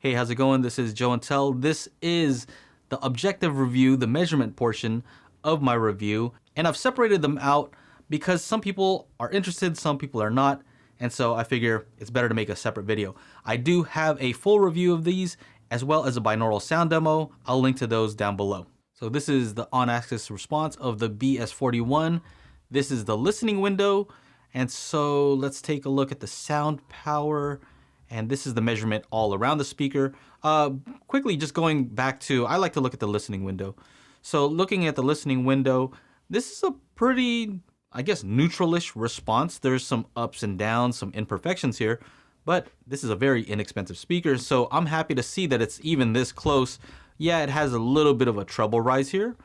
Hey, how's it going? This is Joe and Tell. This is the objective review, the measurement portion of my review, and I've separated them out because some people are interested, some people are not, and so I figure it's better to make a separate video. I do have a full review of these as well as a binaural sound demo. I'll link to those down below. So this is the on-axis response of the BS41. This is the listening window, and so let's take a look at the sound power. And this is the measurement all around the speaker. Quickly, just going back to, I like to look at the listening window. So looking at the listening window, this is a pretty, I guess, neutral-ish response. There's some ups and downs, some imperfections here, but this is a very inexpensive speaker. So I'm happy to see that it's even this close. Yeah, it has a little bit of a treble rise here.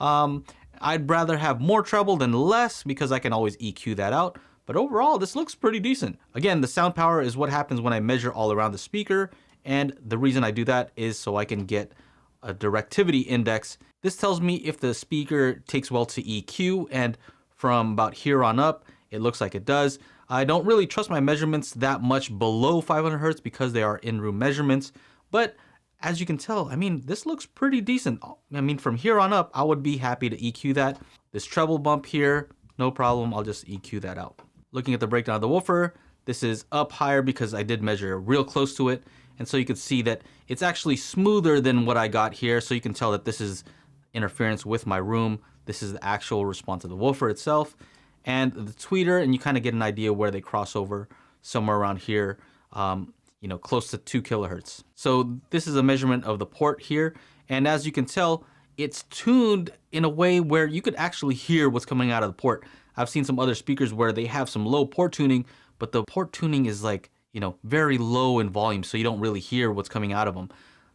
I'd rather have more treble than less because I can always EQ that out. But overall, this looks pretty decent. Again, the sound power is what happens when I measure all around the speaker. And the reason I do that is so I can get a directivity index. This tells me if the speaker takes well to EQ, and from about here on up, it looks like it does. I don't really trust my measurements that much below 500 Hertz because they are in-room measurements. But as you can tell, I mean, this looks pretty decent. I mean, from here on up, I would be happy to EQ that. This treble bump here, no problem, I'll just EQ that out. Looking at the breakdown of the woofer, this is up higher because I did measure real close to it. And so you can see that it's actually smoother than what I got here. So you can tell that this is interference with my room. This is the actual response of the woofer itself. And the tweeter, and you kind of get an idea where they cross over somewhere around here, close to 2 kilohertz. So this is a measurement of the port here. And as you can tell, it's tuned in a way where you could actually hear what's coming out of the port. I've seen some other speakers where they have some low port tuning, but the port tuning is like, very low in volume, so you don't really hear what's coming out of them.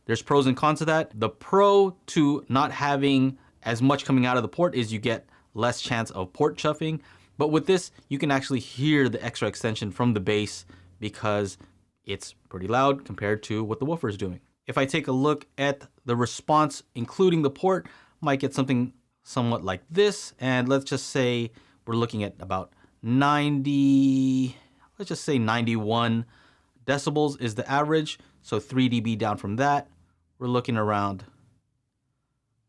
There's pros and cons to that. The pro to not having as much coming out of the port is you get less chance of port chuffing. But with this, you can actually hear the extra extension from the bass because it's pretty loud compared to what the woofer is doing. If I take a look at the response, including the port, might get something somewhat like this. And let's just say we're looking at about 90, let's just say 91 decibels is the average. So 3 dB down from that. We're looking around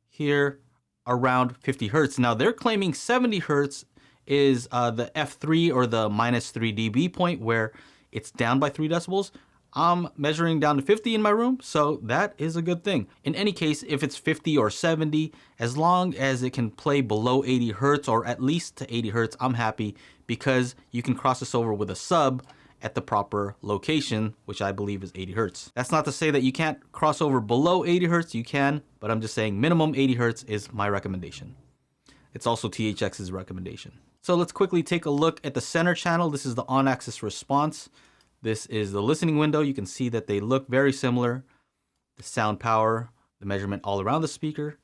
here, around 50 Hertz. Now they're claiming 70 Hertz is the F3 or the minus 3 dB point where it's down by 3 decibels. I'm measuring down to 50 in my room, so that is a good thing. In any case, if it's 50 or 70, as long as it can play below 80 Hertz or at least to 80 Hertz, I'm happy because you can cross this over with a sub at the proper location, which I believe is 80 Hertz. That's not to say that you can't cross over below 80 Hertz, you can, but I'm just saying minimum 80 Hertz is my recommendation. It's also THX's recommendation. So let's quickly take a look at the center channel. This is the on-axis response. This is the listening window. You can see that they look very similar. The sound power, the measurement all around the speaker.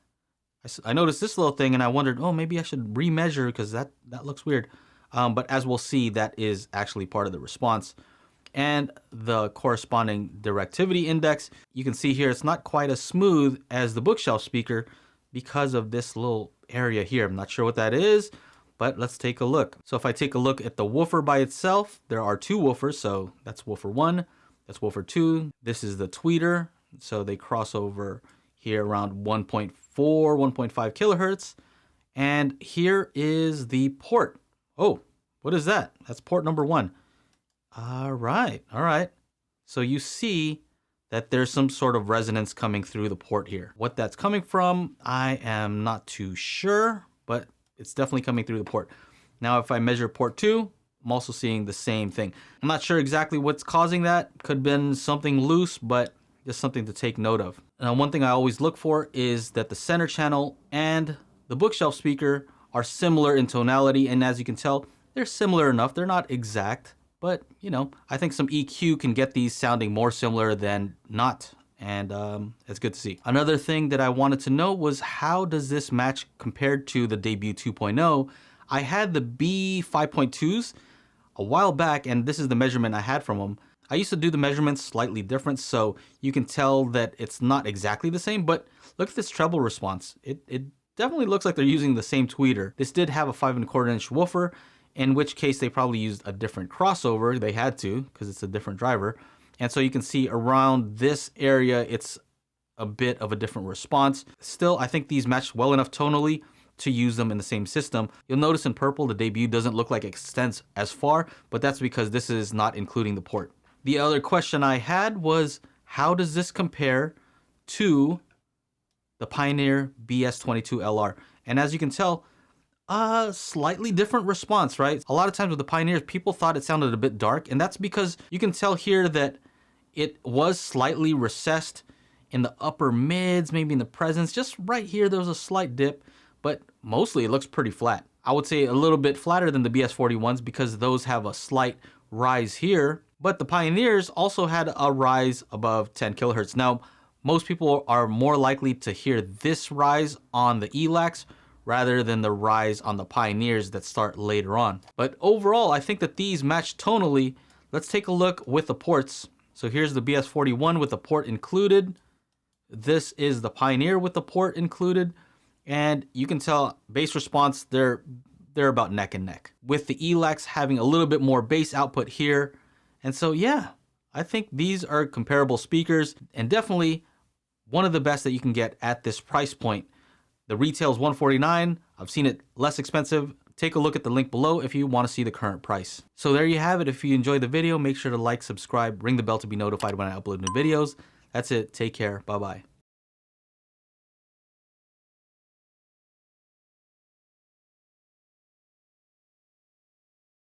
I noticed this little thing and I wondered, oh, maybe I should remeasure because that looks weird. But as we'll see, that is actually part of the response. And the corresponding directivity index, you can see here, it's not quite as smooth as the bookshelf speaker because of this little area here. I'm not sure what that is, but let's take a look. So if I take a look at the woofer by itself, there are 2 woofers. So that's woofer 1, that's woofer 2. This is the tweeter. So they cross over here around 1.4, 1.5 kilohertz. And here is the port. Oh, what is that? That's port number 1. All right. So you see that there's some sort of resonance coming through the port here. What that's coming from, I am not too sure, but it's definitely coming through the port. Now, if I measure port 2, I'm also seeing the same thing. I'm not sure exactly what's causing that. Could have been something loose, but just something to take note of. Now, one thing I always look for is that the center channel and the bookshelf speaker are similar in tonality. And as you can tell, they're similar enough. They're not exact, but I think some EQ can get these sounding more similar than not. And it's good to see. Another thing that I wanted to know was how does this match compared to the debut 2.0? I had the B5.2s a while back, and this is the measurement I had from them. I used to do the measurements slightly different, so you can tell that it's not exactly the same, but look at this treble response. It definitely looks like they're using the same tweeter. This did have a 5¼ inch woofer, in which case they probably used a different crossover. They had to, because it's a different driver. And so you can see around this area, it's a bit of a different response. Still, I think these match well enough tonally to use them in the same system. You'll notice in purple, the debut doesn't look like it extends as far, but that's because this is not including the port. The other question I had was, how does this compare to the Pioneer BS22-LR? And as you can tell, a slightly different response, right? A lot of times with the Pioneers, people thought it sounded a bit dark, and that's because you can tell here that it was slightly recessed in the upper mids, maybe in the presence. Just right here, there was a slight dip, but mostly it looks pretty flat. I would say a little bit flatter than the BS41s because those have a slight rise here, but the Pioneers also had a rise above 10 kilohertz. Now, most people are more likely to hear this rise on the ELACs rather than the rise on the Pioneers that start later on. But overall, I think that these match tonally. Let's take a look with the ports. So here's the BS41 with the port included. This is the Pioneer with the port included. And you can tell bass response, they're about neck and neck, with the ELACs having a little bit more bass output here. And so, yeah, I think these are comparable speakers and definitely one of the best that you can get at this price point. The retail is $149. I've seen it less expensive. Take a look at the link below if you want to see the current price. So there you have it. If you enjoyed the video, make sure to like, subscribe, ring the bell to be notified when I upload new videos. That's it. Take care. Bye-bye.